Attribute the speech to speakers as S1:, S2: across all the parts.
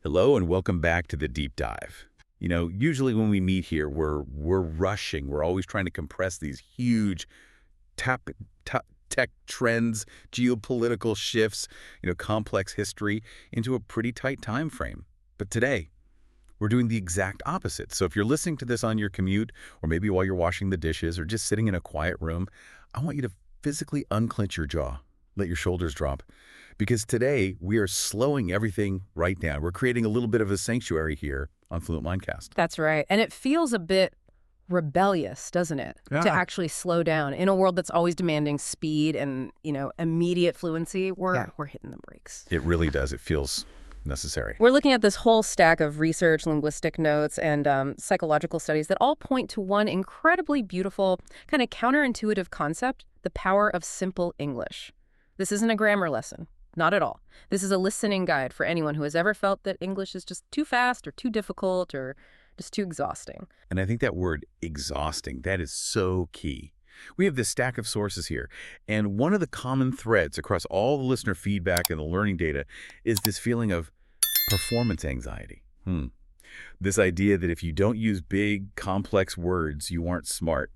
S1: Hello and welcome back to the deep dive. Usually when we meet here, we're rushing. We're always trying to compress these huge tap, tech trends, geopolitical shifts, complex history into a pretty tight time frame. But today, we're doing the exact opposite. So if you're listening to this on your commute, or maybe while you're washing the dishes, or just sitting in a quiet room, I want you to physically unclench your jaw, let your shoulders drop. Because today, we are slowing everything right down. We're creating a little bit of a sanctuary here on Fluent Mindcast.
S2: That's right. And it feels a bit rebellious, doesn't it?
S1: Yeah.
S2: To actually slow down. In a world that's always demanding speed and, immediate fluency, we're hitting the brakes.
S1: It really does. It feels necessary.
S2: We're looking at this whole stack of research, linguistic notes, and psychological studies that all point to one incredibly beautiful, kind of counterintuitive concept, the power of simple English. This isn't a grammar lesson. Not at all. This is a listening guide for anyone who has ever felt that English is just too fast or too difficult or just too exhausting.
S1: And I think that word exhausting, that is so key. We have this stack of sources here, and one of the common threads across all the listener feedback and the learning data is this feeling of performance anxiety. This idea that if you don't use big, complex words, you aren't smart.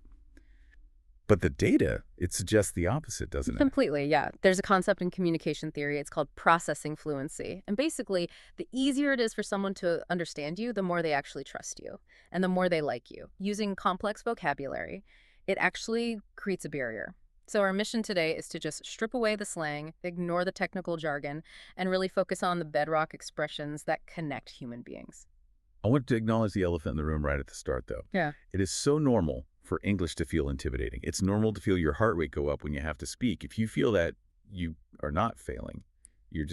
S1: But the data, it suggests the opposite, doesn't it?
S2: Completely, yeah. There's a concept in communication theory. It's called processing fluency. And basically, the easier it is for someone to understand you, the more they actually trust you and the more they like you. Using complex vocabulary, it actually creates a barrier. So our mission today is to just strip away the slang, ignore the technical jargon, and really focus on the bedrock expressions that connect human beings.
S1: I want to acknowledge the elephant in the room right at the start, though.
S2: Yeah.
S1: It is so normal for English to feel intimidating. It's normal to feel your heart rate go up when you have to speak. If you feel that you are not failing, you're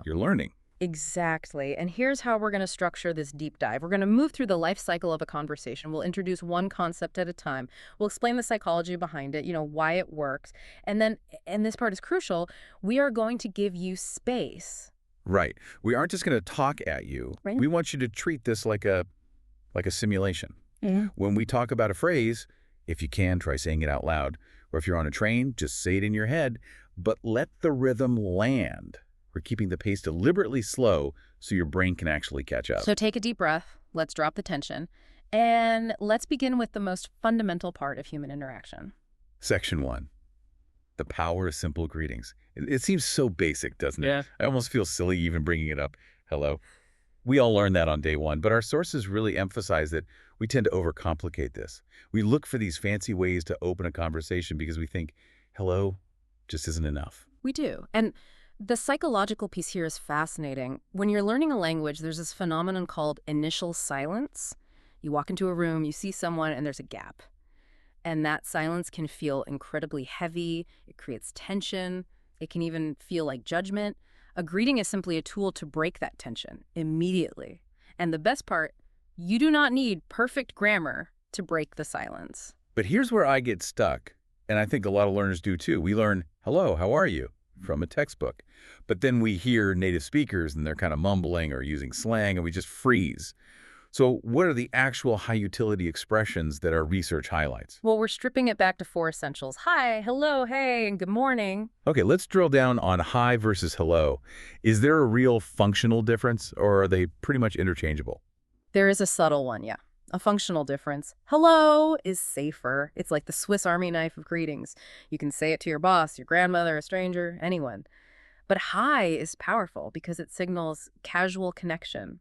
S1: learning.
S2: Exactly. And here's how we're going to structure this deep dive. We're going to move through the life cycle of a conversation. We'll introduce one concept at a time. We'll explain the psychology behind it, why it works. And then, and this part is crucial, we are going to give you space.
S1: Right. We aren't just going to talk at you.
S2: Right.
S1: We want you to treat this like a simulation.
S2: Yeah.
S1: When we talk about a phrase, if you can, try saying it out loud. Or if you're on a train, just say it in your head. But let the rhythm land. We're keeping the pace deliberately slow so your brain can actually catch up.
S2: So take a deep breath. Let's drop the tension. And let's begin with the most fundamental part of human interaction.
S1: Section 1. The power of simple greetings. It seems so basic, doesn't it?
S2: Yeah.
S1: I almost feel silly even bringing it up. Hello. We all learned that on day one, but our sources really emphasize that we tend to overcomplicate this. We look for these fancy ways to open a conversation because we think, hello, just isn't enough.
S2: We do. And the psychological piece here is fascinating. When you're learning a language, there's this phenomenon called initial silence. You walk into a room, you see someone, and there's a gap. And that silence can feel incredibly heavy. It creates tension. It can even feel like judgment. A greeting is simply a tool to break that tension immediately. And the best part, you do not need perfect grammar to break the silence.
S1: But here's where I get stuck, and I think a lot of learners do too. We learn, hello, how are you? From a textbook. But then we hear native speakers and they're kind of mumbling or using slang and we just freeze. So what are the actual high-utility expressions that our research highlights?
S2: Well, we're stripping it back to 4 essentials. Hi, hello, hey, and good morning.
S1: Okay, let's drill down on hi versus hello. Is there a real functional difference, or are they pretty much interchangeable?
S2: There is a subtle one, yeah. A functional difference. Hello is safer. It's like the Swiss Army knife of greetings. You can say it to your boss, your grandmother, a stranger, anyone. But hi is powerful because it signals casual connection.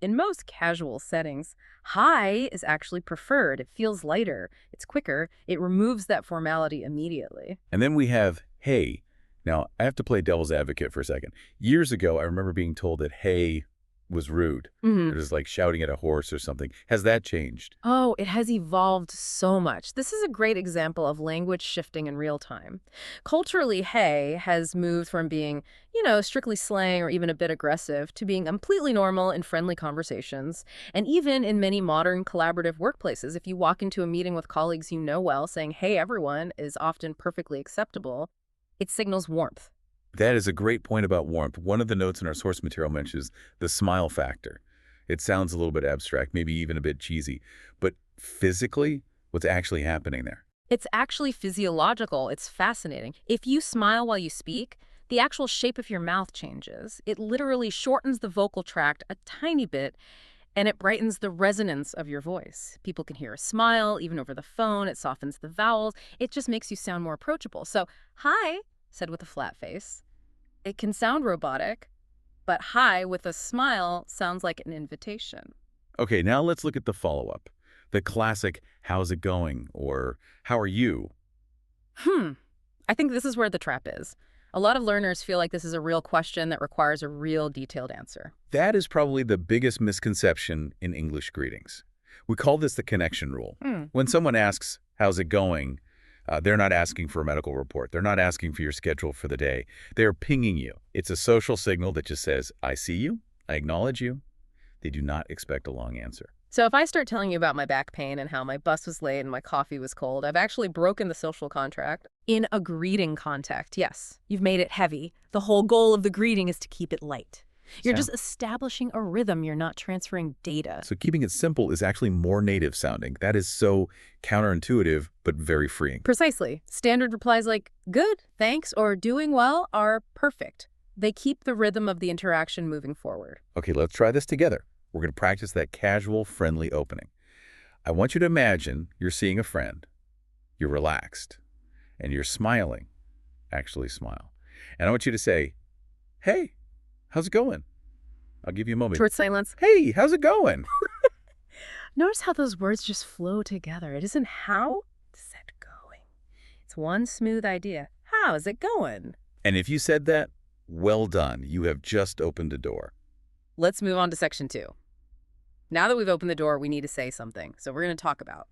S2: In most casual settings, hi is actually preferred. It feels lighter. It's quicker. It removes that formality immediately.
S1: And then we have hey. Now, I have to play devil's advocate for a second. Years ago, I remember being told that hey was rude. It was like shouting at a horse or something. Has that changed?
S2: Oh, it has evolved so much. This is a great example of language shifting in real time. Culturally, hey has moved from being, strictly slang or even a bit aggressive to being completely normal in friendly conversations. And even in many modern collaborative workplaces, if you walk into a meeting with colleagues you know well, saying, hey, everyone, is often perfectly acceptable. It signals warmth.
S1: That is a great point about warmth. One of the notes in our source material mentions the smile factor. It sounds a little bit abstract, maybe even a bit cheesy. But physically, what's actually happening there?
S2: It's actually physiological. It's fascinating. If you smile while you speak, the actual shape of your mouth changes. It literally shortens the vocal tract a tiny bit, and it brightens the resonance of your voice. People can hear a smile, even over the phone. It softens the vowels. It just makes you sound more approachable. So, hi, said with a flat face. It can sound robotic, but hi with a smile sounds like an invitation.
S1: Okay, now let's look at the follow-up. The classic, how's it going? Or how are you?
S2: I think this is where the trap is. A lot of learners feel like this is a real question that requires a real detailed answer.
S1: That is probably the biggest misconception in English greetings. We call this the connection rule. When someone asks, how's it going? They're not asking for a medical report. They're not asking for your schedule for the day. They're pinging you. It's a social signal that just says, I see you. I acknowledge you. They do not expect a long answer.
S2: So if I start telling you about my back pain and how my bus was late and my coffee was cold, I've actually broken the social contract. In a greeting context, yes, you've made it heavy. The whole goal of the greeting is to keep it light. You're just establishing a rhythm. You're not transferring data.
S1: So keeping it simple is actually more native sounding. That is so counterintuitive, but very freeing.
S2: Precisely. Standard replies like, good, thanks, or doing well are perfect. They keep the rhythm of the interaction moving forward.
S1: Okay, let's try this together. We're going to practice that casual, friendly opening. I want you to imagine you're seeing a friend. You're relaxed. And you're smiling. Actually smile. And I want you to say, hey, how's it going? I'll give you a moment.
S2: Short silence.
S1: Hey, how's it going?
S2: Notice how those words just flow together. It isn't how, it's it going. It's one smooth idea. How's it going?
S1: And if you said that, well done. You have just opened a door.
S2: Let's move on to section 2. Now that we've opened the door, we need to say something. So we're going to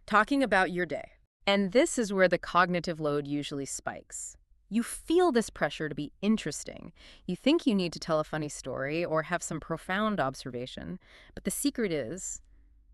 S2: talking about your day. And this is where the cognitive load usually spikes. You feel this pressure to be interesting. You think you need to tell a funny story or have some profound observation. But the secret is,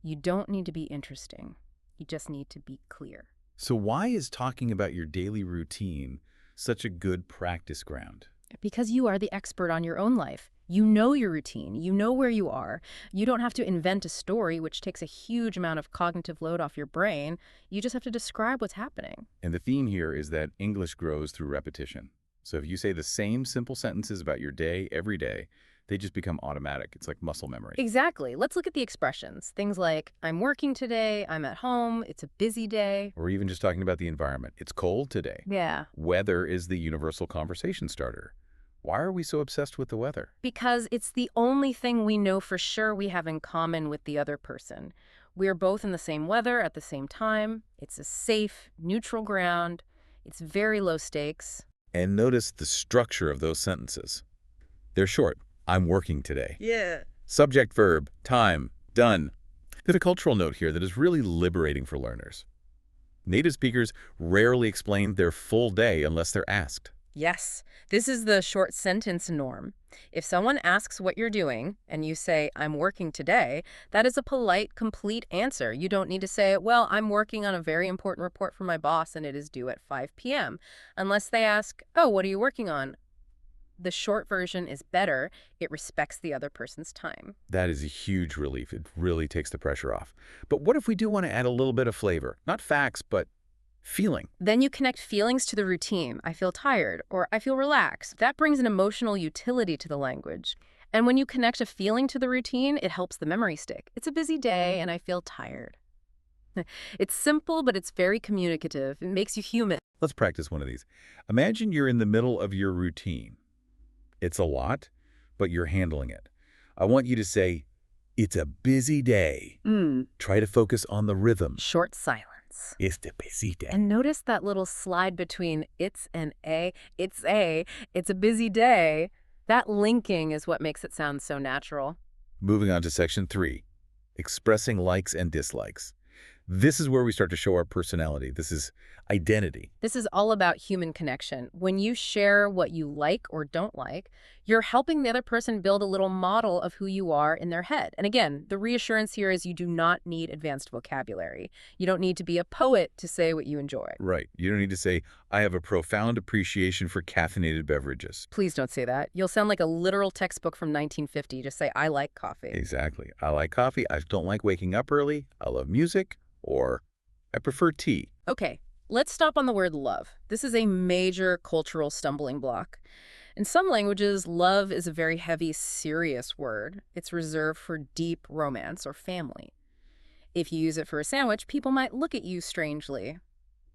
S2: you don't need to be interesting. You just need to be clear.
S1: So why is talking about your daily routine such a good practice ground?
S2: Because you are the expert on your own life. You know your routine. You know where you are. You don't have to invent a story, which takes a huge amount of cognitive load off your brain. You just have to describe what's happening.
S1: And the theme here is that English grows through repetition. So if you say the same simple sentences about your day every day, they just become automatic. It's like muscle memory.
S2: Exactly. Let's look at the expressions. Things like, I'm working today, I'm at home, it's a busy day.
S1: Or even just talking about the environment. It's cold today.
S2: Yeah.
S1: Weather is the universal conversation starter. Why are we so obsessed with the weather?
S2: Because it's the only thing we know for sure we have in common with the other person. We're both in the same weather at the same time. It's a safe, neutral ground. It's very low stakes.
S1: And notice the structure of those sentences. They're short. I'm working today.
S2: Yeah.
S1: Subject, verb, time, done. There's a cultural note here that is really liberating for learners. Native speakers rarely explain their full day unless they're asked.
S2: Yes, this is the short sentence norm. If someone asks what you're doing and you say, I'm working today, that is a polite, complete answer. You don't need to say, well, I'm working on a very important report for my boss and it is due at 5 p.m. Unless they ask, oh, what are you working on? The short version is better. It respects the other person's time.
S1: That is a huge relief. It really takes the pressure off. But what if we do want to add a little bit of flavor? Not facts, but feeling.
S2: Then you connect feelings to the routine. I feel tired or I feel relaxed. That brings an emotional utility to the language. And when you connect a feeling to the routine, it helps the memory stick. It's a busy day and I feel tired. It's simple, but it's very communicative. It makes you human.
S1: Let's practice one of these. Imagine you're in the middle of your routine. It's a lot, but you're handling it. I want you to say, it's a busy day. Try to focus on the rhythm.
S2: Short silence.
S1: It's a busy day.
S2: And notice that little slide between it's and a, it's a busy day. That linking is what makes it sound so natural.
S1: Moving on to section 3, expressing likes and dislikes. This is where we start to show our personality. This is identity.
S2: This is all about human connection. When you share what you like or don't like, you're helping the other person build a little model of who you are in their head. And again, the reassurance here is you do not need advanced vocabulary. You don't need to be a poet to say what you enjoy.
S1: Right. You don't need to say, I have a profound appreciation for caffeinated beverages.
S2: Please don't say that. You'll sound like a literal textbook from 1950. Just say, I like coffee.
S1: Exactly. I like coffee. I don't like waking up early. I love music. Or I prefer tea.
S2: Okay. Let's stop on the word love. This is a major cultural stumbling block. In some languages, love is a very heavy, serious word. It's reserved for deep romance or family. If you use it for a sandwich, people might look at you strangely.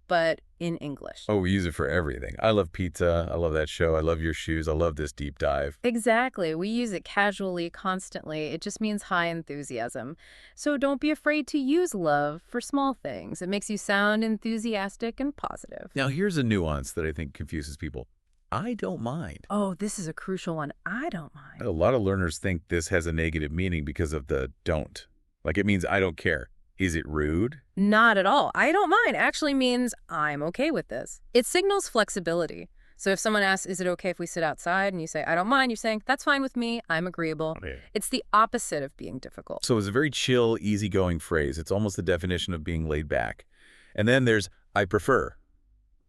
S2: But in English.
S1: Oh, we use it for everything. I love pizza. I love that show. I love your shoes. I love this deep dive.
S2: Exactly. We use it casually, constantly. It just means high enthusiasm. So don't be afraid to use love for small things. It makes you sound enthusiastic and positive.
S1: Now, here's a nuance that I think confuses people. I don't mind.
S2: Oh, this is a crucial one. I don't mind.
S1: A lot of learners think this has a negative meaning because of the don't. Like it means I don't care. Is it rude?
S2: Not at all. I don't mind actually means I'm okay with this. It signals flexibility. So if someone asks, is it okay if we sit outside? And you say, I don't mind, you're saying, that's fine with me. I'm agreeable.
S1: Okay.
S2: It's the opposite of being difficult.
S1: So it's a very chill, easygoing phrase. It's almost the definition of being laid back. And then there's I prefer.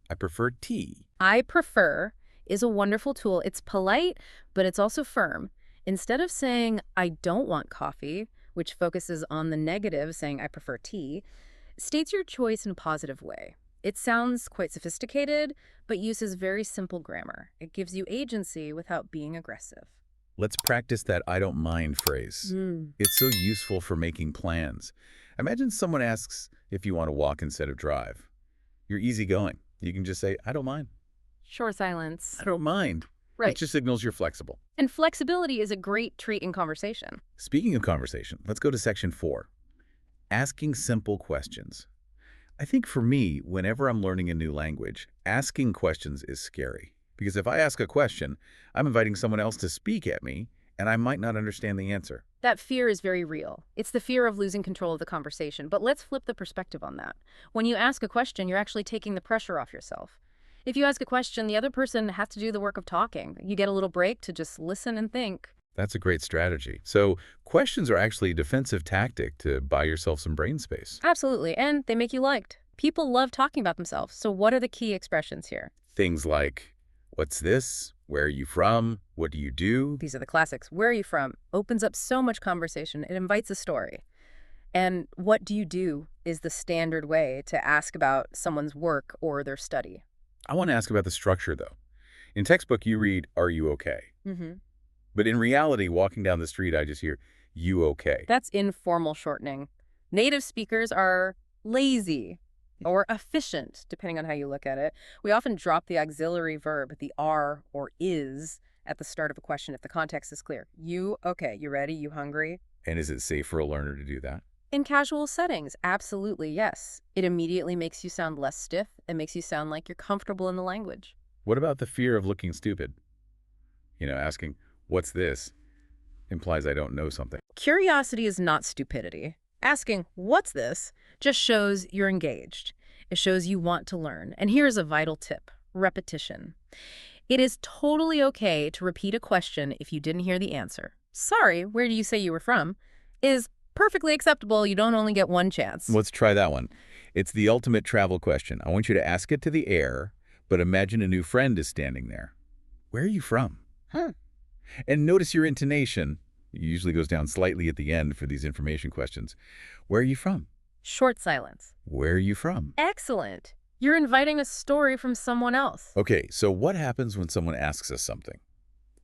S1: I prefer tea.
S2: I prefer is a wonderful tool. It's polite, but it's also firm. Instead of saying, I don't want coffee, which focuses on the negative, saying I prefer tea, states your choice in a positive way. It sounds quite sophisticated, but uses very simple grammar. It gives you agency without being aggressive.
S1: Let's practice that I don't mind phrase. It's so useful for making plans. Imagine someone asks if you want to walk instead of drive. You're easygoing. You can just say, I don't mind.
S2: Short silence.
S1: I don't mind.
S2: Right.
S1: It just signals you're flexible.
S2: And flexibility is a great trait in conversation.
S1: Speaking of conversation, let's go to section 4. Asking simple questions. I think for me, whenever I'm learning a new language, asking questions is scary. Because if I ask a question, I'm inviting someone else to speak at me, and I might not understand the answer.
S2: That fear is very real. It's the fear of losing control of the conversation. But let's flip the perspective on that. When you ask a question, you're actually taking the pressure off yourself. If you ask a question, the other person has to do the work of talking. You get a little break to just listen and think.
S1: That's a great strategy. So questions are actually a defensive tactic to buy yourself some brain space.
S2: Absolutely, and they make you liked. People love talking about themselves, so what are the key expressions here?
S1: Things like, what's this? Where are you from? What do you do?
S2: These are the classics. Where are you from? Opens up so much conversation. It invites a story. And what do you do is the standard way to ask about someone's work or their study.
S1: I want to ask about the structure, though. In textbook, you read, are you okay? But in reality, walking down the street, I just hear, you okay?
S2: That's informal shortening. Native speakers are lazy or efficient, depending on how you look at it. We often drop the auxiliary verb, the are or is, at the start of a question if the context is clear. You okay? You ready? You hungry?
S1: And is it safe for a learner to do that?
S2: In casual settings, absolutely, yes. It immediately makes you sound less stiff. It makes you sound like you're comfortable in the language.
S1: What about the fear of looking stupid? Asking, what's this? Implies I don't know something.
S2: Curiosity is not stupidity. Asking, what's this, just shows you're engaged. It shows you want to learn. And here's a vital tip, repetition. It is totally okay to repeat a question if you didn't hear the answer. Sorry, where do you say you were from? Is perfectly acceptable. You don't only get one chance.
S1: Let's try that one. It's the ultimate travel question. I want you to ask it to the air, but imagine a new friend is standing there. Where are you from? And notice your intonation. It usually goes down slightly at the end for these information questions. Where are you from?
S2: Short silence.
S1: Where are you from?
S2: Excellent. You're inviting a story from someone else.
S1: Okay, so what happens when someone asks us something?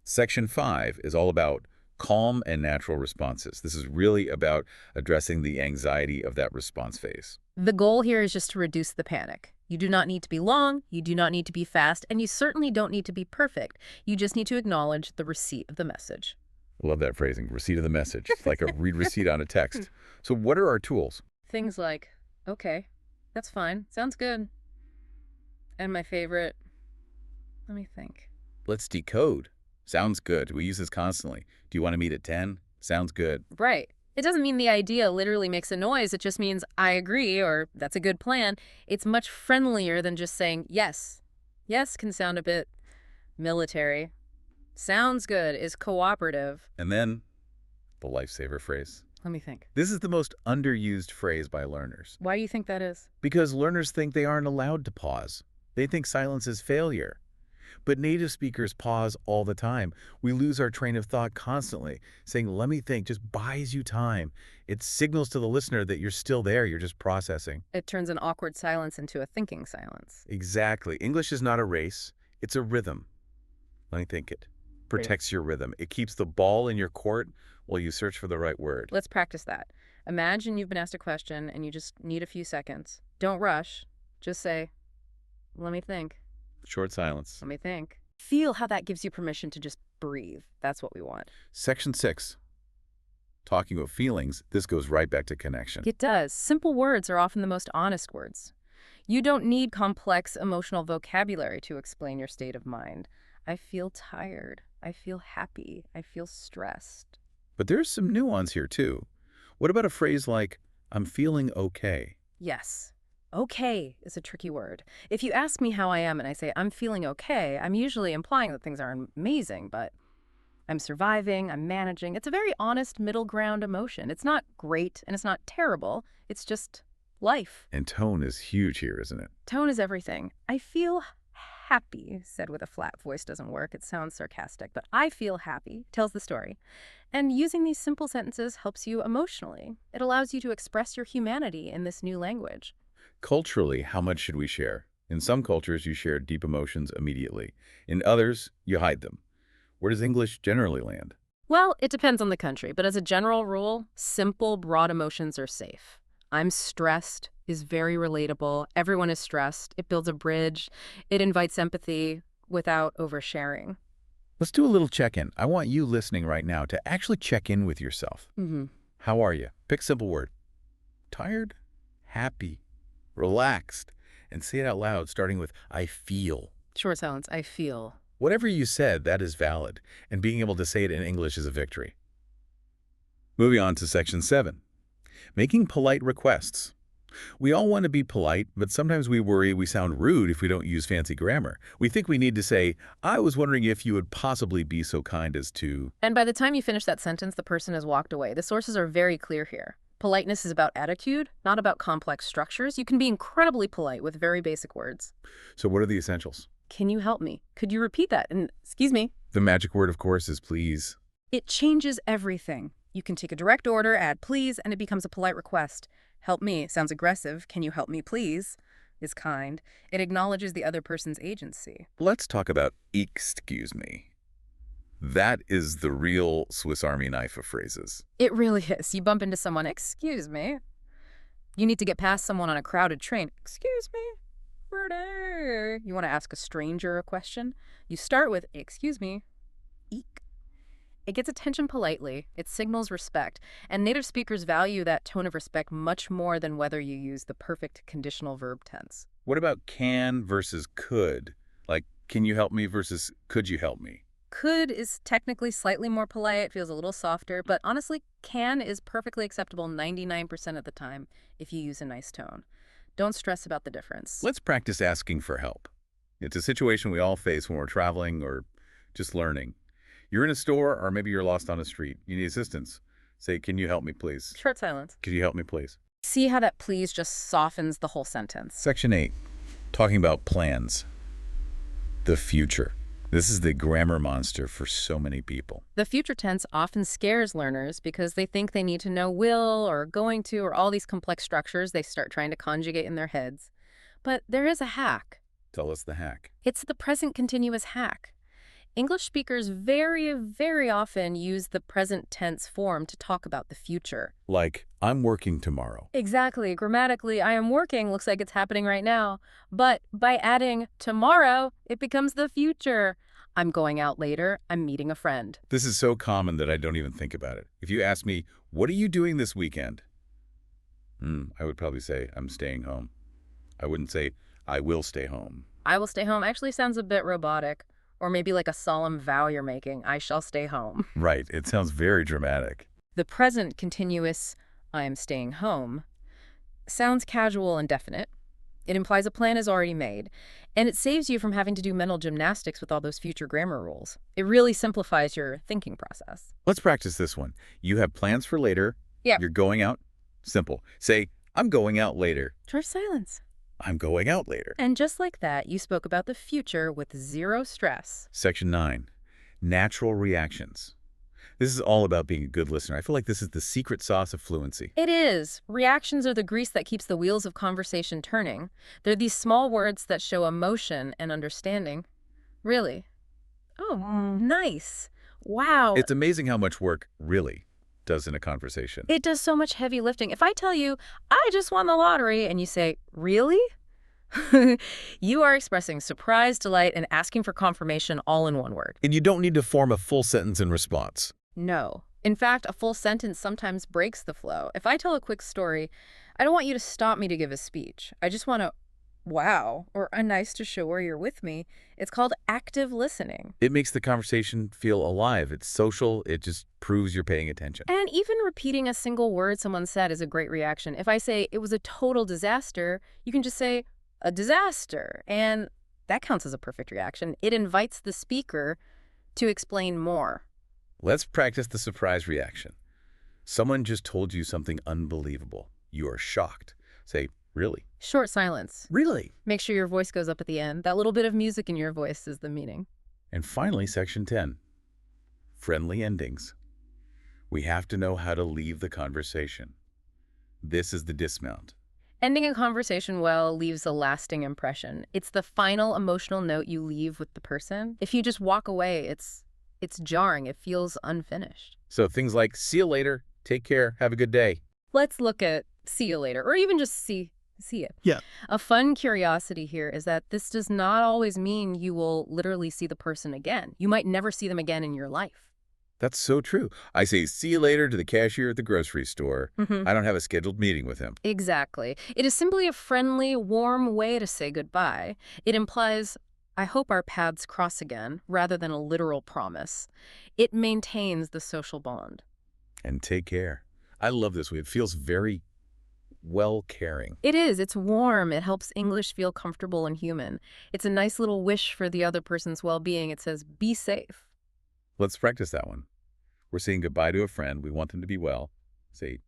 S1: Section 5 is all about calm and natural responses. This is really about addressing the anxiety of that response phase.
S2: The goal here is just to reduce the panic. You do not need to be long, you do not need to be fast, and you certainly don't need to be perfect. You just need to acknowledge the receipt of the message.
S1: I love that phrasing, receipt of the message. It's like a read receipt on a text. So what are our tools?
S2: Things like, okay, that's fine, sounds good. And my favorite, let me think.
S1: Let's decode. Sounds good. We use this constantly. Do you want to meet at 10? Sounds good.
S2: Right. It doesn't mean the idea literally makes a noise. It just means I agree or that's a good plan. It's much friendlier than just saying yes. Yes can sound a bit military. Sounds good is cooperative.
S1: And then the lifesaver phrase.
S2: Let me think.
S1: This is the most underused phrase by learners.
S2: Why do you think that is?
S1: Because learners think they aren't allowed to pause. They think silence is failure. But native speakers pause all the time. We lose our train of thought constantly. Saying, let me think, just buys you time. It signals to the listener that you're still there, you're just processing.
S2: It turns an awkward silence into a thinking silence.
S1: Exactly. English is not a race, it's a rhythm. Let me think it.
S2: Great.
S1: Protects your rhythm. It keeps the ball in your court while you search for the right word.
S2: Let's practice that. Imagine you've been asked a question and you just need a few seconds. Don't rush. Just say, let me think.
S1: Short silence.
S2: Let me think. Feel how that gives you permission to just breathe. That's what we want.
S1: Section 6. Talking about feelings, this goes right back to connection.
S2: It does. Simple words are often the most honest words. You don't need complex emotional vocabulary to explain your state of mind. I feel tired. I feel happy. I feel stressed.
S1: But there's some nuance here, too. What about a phrase like, I'm feeling okay?
S2: Yes. Okay is a tricky word. If you ask me how I am and I say I'm feeling okay, I'm usually implying that things are amazing, but I'm surviving, I'm managing. It's a very honest middle ground emotion. It's not great and it's not terrible. It's just life.
S1: And tone is huge here, isn't it?
S2: Tone is everything. I feel happy, said with a flat voice doesn't work. It sounds sarcastic, but I feel happy tells the story. And using these simple sentences helps you emotionally. It allows you to express your humanity in this new language.
S1: Culturally, how much should we share? In some cultures, you share deep emotions immediately. In others, you hide them. Where does English generally land?
S2: Well, it depends on the country, but as a general rule, simple, broad emotions are safe. I'm stressed is very relatable. Everyone is stressed. It builds a bridge. It invites empathy without oversharing.
S1: Let's do a little check-in. I want you listening right now to actually check in with yourself. How are you? Pick a simple word. Tired? Happy? Relaxed? And say it out loud, starting with, I feel.
S2: Short silence. I feel.
S1: Whatever you said, that is valid, and being able to say it in English is a victory. Moving on to Section 7. Making polite requests. We all want to be polite, but sometimes we worry we sound rude if we don't use fancy grammar. We think we need to say, I was wondering if you would possibly be so kind as to...
S2: And by the time you finish that sentence, the person has walked away. The sources are very clear here. Politeness is about attitude, not about complex structures. You can be incredibly polite with very basic words.
S1: So what are the essentials?
S2: Can you help me? Could you repeat that? And excuse me.
S1: The magic word, of course, is please.
S2: It changes everything. You can take a direct order, add please, and it becomes a polite request. Help me sounds aggressive. Can you help me, please? Is kind. It acknowledges the other person's agency.
S1: Let's talk about excuse me. That is the real Swiss Army knife of phrases.
S2: It really is. You bump into someone, excuse me. You need to get past someone on a crowded train. Excuse me. You want to ask a stranger a question? You start with, excuse me. Eek. It gets attention politely. It signals respect. And native speakers value that tone of respect much more than whether you use the perfect conditional verb tense.
S1: What about can versus could? Like, can you help me versus could you help me?
S2: Could is technically slightly more polite, feels a little softer, but honestly, can is perfectly acceptable 99% of the time if you use a nice tone. Don't stress about the difference.
S1: Let's practice asking for help. It's a situation we all face when we're traveling or just learning. You're in a store or maybe you're lost on a street. You need assistance. Say, can you help me, please?
S2: Short silence.
S1: Could you help me, please?
S2: See how that please just softens the whole sentence.
S1: Section 8, talking about plans. The future. This is the grammar monster for so many people.
S2: The future tense often scares learners because they think they need to know will or going to or all these complex structures they start trying to conjugate in their heads. But there is a hack.
S1: Tell us the hack.
S2: It's the present continuous hack. English speakers very, very often use the present tense form to talk about the future.
S1: Like, I'm working tomorrow.
S2: Exactly. Grammatically, I am working looks like it's happening right now. But by adding tomorrow, it becomes the future. I'm going out later. I'm meeting a friend.
S1: This is so common that I don't even think about it. If you ask me, what are you doing this weekend? I would probably say, I'm staying home. I wouldn't say, I will stay home.
S2: I will stay home actually sounds a bit robotic. Or maybe like a solemn vow you're making, I shall stay home.
S1: Right. It sounds very dramatic.
S2: The present continuous, I am staying home, sounds casual and definite. It implies a plan is already made, and it saves you from having to do mental gymnastics with all those future grammar rules. It really simplifies your thinking process.
S1: Let's practice this one. You have plans for later.
S2: Yeah.
S1: You're going out. Simple. Say, I'm going out later.
S2: Short silence.
S1: I'm going out later.
S2: And just like that, you spoke about the future with zero stress.
S1: Section 9, natural reactions. This is all about being a good listener. I feel like this is the secret sauce of fluency.
S2: It is. Reactions are the grease that keeps the wheels of conversation turning. They're these small words that show emotion and understanding. Really? Oh, nice. Wow.
S1: It's amazing how much work really does in a conversation.
S2: It does so much heavy lifting. If I tell you, I just won the lottery, and you say, really? You are expressing surprise, delight, and asking for confirmation all in one word.
S1: And you don't need to form a full sentence in response.
S2: No. In fact, a full sentence sometimes breaks the flow. If I tell a quick story, I don't want you to stop me to give a speech. I just want to, wow, or a nice to show where you're with me. It's called active listening.
S1: It makes the conversation feel alive. It's social. It just proves you're paying attention.
S2: And even repeating a single word someone said is a great reaction. If I say it was a total disaster, you can just say a disaster. And that counts as a perfect reaction. It invites the speaker to explain more.
S1: Let's practice the surprise reaction. Someone just told you something unbelievable. You are shocked. Say, really?
S2: Short silence.
S1: Really?
S2: Make sure your voice goes up at the end. That little bit of music in your voice is the meaning.
S1: And finally, section 10, friendly endings. We have to know how to leave the conversation. This is the dismount.
S2: Ending a conversation well leaves a lasting impression. It's the final emotional note you leave with the person. If you just walk away, it's jarring. It feels unfinished.
S1: So things like, see you later, take care, have a good day.
S2: Let's look at see you later, or even just see it.
S1: Yeah.
S2: A fun curiosity here is that this does not always mean you will literally see the person again. You might never see them again in your life.
S1: That's so true. I say, see you later to the cashier at the grocery store. I don't have a scheduled meeting with him.
S2: Exactly. It is simply a friendly, warm way to say goodbye. It implies, I hope our paths cross again, rather than a literal promise. It maintains the social bond.
S1: And take care. I love this way. It feels very well-caring.
S2: It is. It's warm. It helps English feel comfortable and human. It's a nice little wish for the other person's well-being. It says, be safe.
S1: Let's practice that one. We're saying goodbye to a friend. We want them to be well. Say,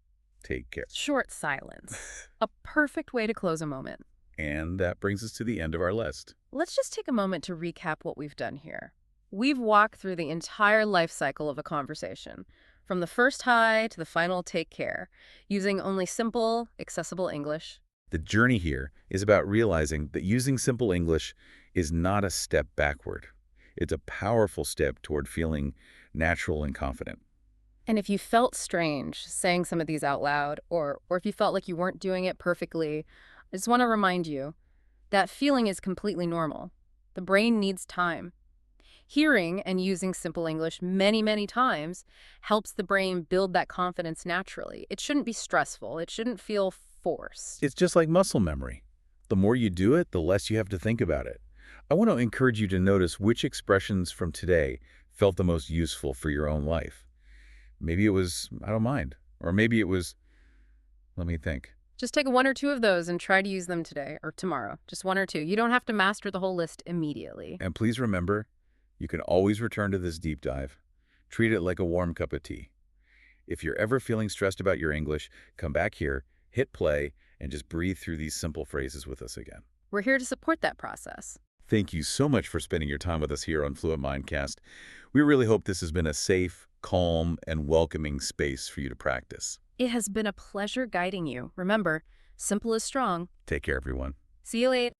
S1: take care.
S2: Short silence. A perfect way to close a moment.
S1: And that brings us to the end of our list.
S2: Let's just take a moment to recap what we've done here. We've walked through the entire life cycle of a conversation, from the first hi to the final take care, using only simple, accessible English.
S1: The journey here is about realizing that using simple English is not a step backward. It's a powerful step toward feeling natural and confident.
S2: And if you felt strange saying some of these out loud, or if you felt like you weren't doing it perfectly, I just want to remind you that feeling is completely normal. The brain needs time. Hearing and using simple English many, many times helps the brain build that confidence naturally. It shouldn't be stressful. It shouldn't feel forced.
S1: It's just like muscle memory. The more you do it, the less you have to think about it. I want to encourage you to notice which expressions from today felt the most useful for your own life. Maybe it was, I don't mind. Or maybe it was, let me think.
S2: Just take one or two of those and try to use them today or tomorrow. Just one or two. You don't have to master the whole list immediately.
S1: And please remember, you can always return to this deep dive. Treat it like a warm cup of tea. If you're ever feeling stressed about your English, come back here, hit play, and just breathe through these simple phrases with us again.
S2: We're here to support that process.
S1: Thank you so much for spending your time with us here on Fluent Mindcast. We really hope this has been a safe, calm, and welcoming space for you to practice.
S2: It has been a pleasure guiding you. Remember, simple is strong.
S1: Take care, everyone.
S2: See you later.